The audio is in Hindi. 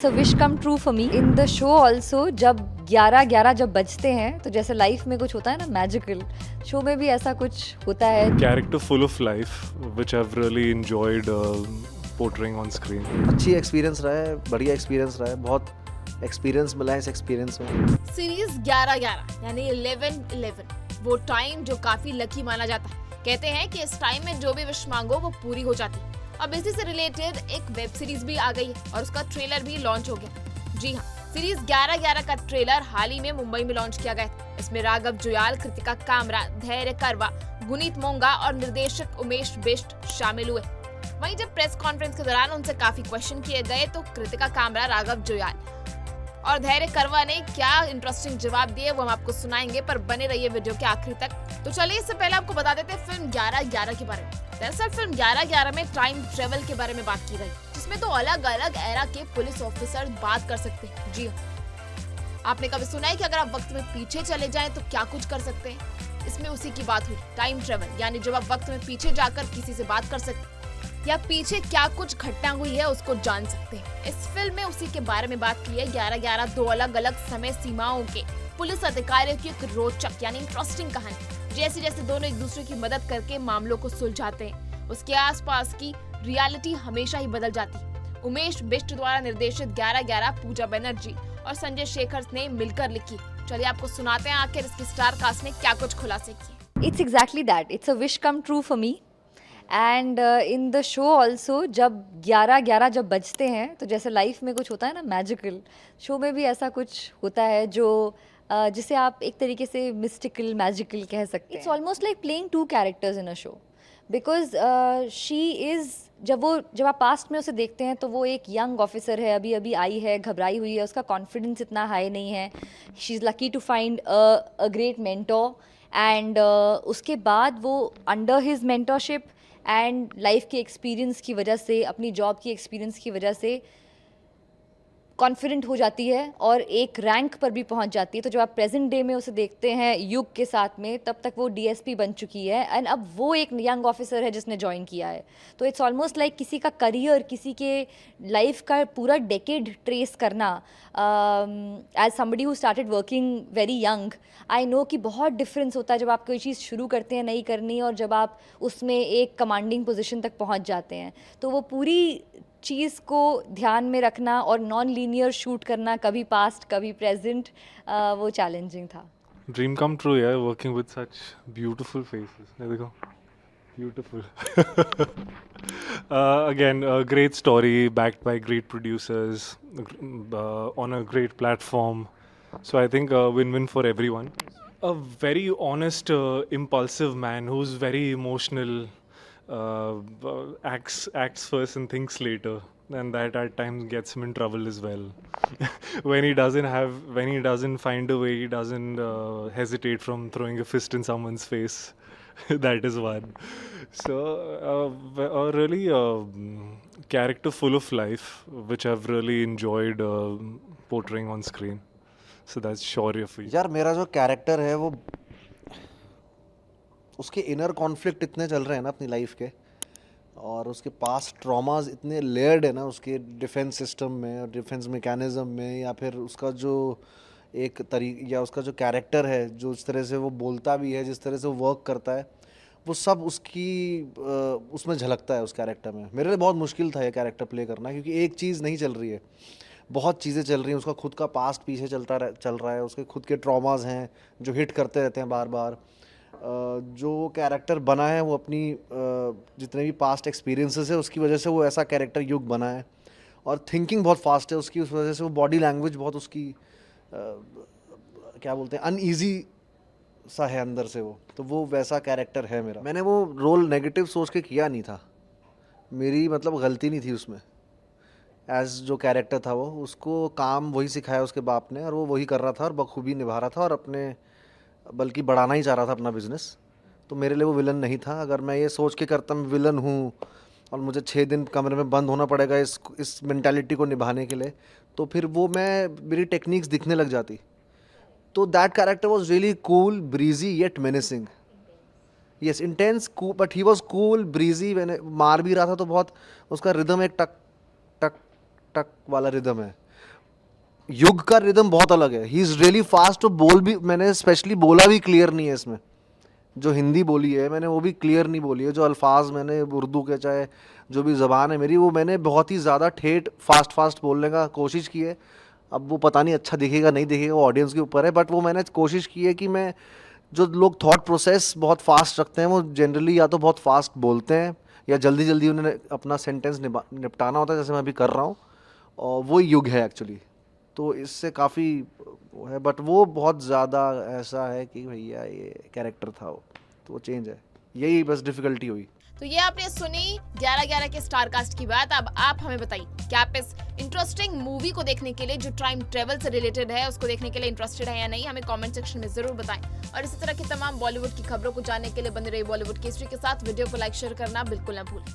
So wish come true for me in the show also। जब 11-11 जब बजते हैं तो जैसे लाइफ में कुछ होता है ना मैजिकल, शो में भी ऐसा कुछ होता है। Character full of life, which I've really enjoyed portraying on screen. अच्छी एक्सपीरियंस रहा है, बढ़िया एक्सपीरियंस रहा है, बहुत एक्सपीरियंस मिला है इस एक्सपीरियंस में। सीरीज 11-11 यानी 11-11 वो टाइम जो काफी लकी माना जाता है। कहते हैं कि इस टाइम में जो भी विश मांगो वो पूरी हो जाती है। अब इसी से रिलेटेड एक वेब सीरीज भी आ गई है और उसका ट्रेलर भी लॉन्च हो गया। जी हाँ, सीरीज 11-11 का ट्रेलर हाल ही में मुंबई में लॉन्च किया गया था। इसमें राघव जुयाल, कृतिका कामरा, धैर्य करवा, गुनीत मोंगा और निर्देशक उमेश बिष्ट शामिल हुए। वहीं जब प्रेस कॉन्फ्रेंस के दौरान उनसे काफी क्वेश्चन किए गए तो कृतिका कामरा, राघव जुयाल और धैर्य करवा ने क्या इंटरेस्टिंग जवाब दिए वो हम आपको सुनाएंगे, पर बने रहिए वीडियो के आखिरी तक। तो चलिए इससे पहले आपको बता देते हैं फिल्म 11-11 के बारे में। दरअसल फिल्म 11-11 में टाइम ट्रेवल के बारे में बात की गई, जिसमें दो अलग अलग एरा के पुलिस ऑफिसर बात कर सकते हैं। जी हाँ, आपने कभी सुना है कि अगर आप वक्त में पीछे चले जाएं तो क्या कुछ कर सकते हैं? इसमें उसी की बात हुई, टाइम ट्रेवल यानी जब आप वक्त में पीछे जाकर किसी से बात कर सकते हैं या पीछे क्या कुछ घटना हुई है उसको जान सकते हैं। इस फिल्म में उसी के बारे में बात की है। 11-11 दो अलग अलग समय सीमाओं के पुलिस अधिकारियों की एक रोचक यानी इंटरेस्टिंग कहानी। जैसे जैसे दोनों एक दूसरे की मदद करके मामलों को सुलझाते हैं, उसके आसपास की रियलिटी हमेशा ही बदल जाती है। उमेश बिष्ट द्वारा निर्देशित 11-11 पूजा बनर्जी और संजय शेखर ने मिलकर लिखी। चलिए आपको सुनाते हैं आखिर इसकी स्टार कास्ट ने क्या कुछ खुलासे किए। It's exactly that. It's a wish come true for me. And in the show also जब 11-11 जब बजते हैं तो जैसे लाइफ में कुछ होता है ना मैजिकल, शो में भी ऐसा कुछ होता है जो जिसे आप एक तरीके से मिस्टिकल मैजिकल कह सकते हैं। It's almost like playing two characters in a show because she is जब आप पास्ट में उसे देखते हैं तो वो एक यंग ऑफिसर है, अभी अभी आई है, घबराई हुई है, उसका कॉन्फिडेंस इतना हाई नहीं है। She is lucky to find a great mentor and उसके बाद वो under his mentorship and life के एक्सपीरियंस की वजह से, अपनी जॉब की एक्सपीरियंस की वजह से कॉन्फिडेंट हो जाती है और एक रैंक पर भी पहुंच जाती है। तो जब आप प्रेजेंट डे में उसे देखते हैं युग के साथ में, तब तक वो डीएसपी बन चुकी है एंड अब वो एक यंग ऑफिसर है जिसने ज्वाइन किया है। तो इट्स ऑलमोस्ट लाइक किसी का करियर, किसी के लाइफ का पूरा डेकेड ट्रेस करना। As somebody who started working very young, I know कि बहुत डिफरेंस होता है जब आप कोई चीज़ शुरू करते हैं नई करनी और जब आप उसमें एक कमांडिंग पोजीशन तक पहुंच जाते हैं। तो वो पूरी चीज़ को ध्यान में रखना और नॉन लीनियर शूट करना, कभी पास्ट कभी प्रेजेंट, वो चैलेंजिंग था। Dream come true, yeah, working with such beautiful faces. There we go. Beautiful. Again, a great story backed by great producers on a great platform. So I think a win-win for everyone. A very honest, impulsive man who's very emotional, acts first and thinks later, and that at times gets him in trouble as well. When he doesn't find a way, he doesn't hesitate from throwing a fist in someone's face. That is one. So a really character full of life, which I've really enjoyed portraying on screen. So that's Shaurya for you. यार मेरा जो कैरेक्टर है वो, उसके इनर कॉन्फ्लिक्ट इतने चल रहे हैं ना अपनी लाइफ के, और उसके पास ट्रॉमास इतने लेयर्ड है ना उसके डिफेंस सिस्टम में और डिफेंस मैकेनिज्म में, या फिर उसका जो एक या उसका जो कैरेक्टर है, जो जिस तरह से वो बोलता भी है, जिस तरह से वो वर्क करता है, वो सब उसकी उसमें झलकता है उस कैरेक्टर में। मेरे लिए बहुत मुश्किल था ये कैरेक्टर प्ले करना, क्योंकि एक चीज़ नहीं चल रही है, बहुत चीज़ें चल रही हैं। उसका खुद का पास्ट पीछे चल रहा है, उसके खुद के ट्रॉमास हैं जो हिट करते रहते हैं बार बार। जो कैरेक्टर बना है वो अपनी जितने भी पास्ट एक्सपीरियंसेस है उसकी वजह से वो ऐसा कैरेक्टर युग बना है, और थिंकिंग बहुत फास्ट है उसकी, उस वजह से वो बॉडी लैंग्वेज बहुत उसकी क्या बोलते हैं, अनईजी सा है अंदर से वो, तो वो वैसा कैरेक्टर है मेरा। मैंने वो रोल नेगेटिव सोच के किया नहीं था, मेरी मतलब गलती नहीं थी उसमें। एज जो कैरेक्टर था वो, उसको काम वही सिखाया उसके बाप ने और वो वही कर रहा था और बखूबी निभा रहा था, और अपने बल्कि बढ़ाना ही चाह रहा था अपना बिजनेस। तो मेरे लिए वो विलन नहीं था। अगर मैं ये सोच के करता मैं विलन हूँ और मुझे 6 दिन कमरे में बंद होना पड़ेगा इस मेंटालिटी को निभाने के लिए, तो फिर वो मेरी टेक्निक्स दिखने लग जाती। तो that character was really cool, breezy yet menacing. Yes, intense cool, but he was cool, breezy. मैंने मार भी रहा था तो बहुत उसका रिदम एक टक टक टक वाला रिदम है, युग का रिदम बहुत अलग है. He is really fast. तो बोल भी मैंने स्पेशली बोला भी क्लियर नहीं है इसमें. जो हिंदी बोली है मैंने वो भी क्लियर नहीं बोली है. जो अल्फाज मैंने उर्दू के चाहे जो भी ज़बान है मेरी वो मैंने बहुत ही ज़्यादा ठेठ फास्ट बोलने का कोशिश की है. अब वो पता नहीं अच्छा दिखेगा नहीं दिखेगा, वो ऑडियंस के ऊपर है. बट वो मैंने कोशिश की है कि मैं जो लोग थॉट प्रोसेस बहुत फास्ट रखते हैं वो जनरली या तो बहुत फास्ट बोलते हैं या जल्दी जल्दी उन्हें अपना सेंटेंस निपटाना होता है, जैसे मैं अभी कर रहा हूँ. और वो युग है एक्चुअली. तो इससे काफ़ी है. बट वो बहुत ज़्यादा ऐसा है कि भैया ये कैरेक्टर था वो, तो वो चेंज है. यही बस डिफ़िकल्टी हुई. तो ये आपने सुनी 11-11 के स्टार कास्ट की बात. अब आप हमें बताइए क्या आप इस इंटरेस्टिंग मूवी को देखने के लिए जो टाइम ट्रेवल से रिलेटेड है उसको देखने के लिए इंटरेस्टेड है या नहीं. हमें कमेंट सेक्शन में जरूर बताएं. और इसी तरह की तमाम बॉलीवुड की खबरों को जानने के लिए बने रहिए बॉलीवुड केसरी के साथ. वीडियो को लाइक शेयर करना बिल्कुल ना भूलें.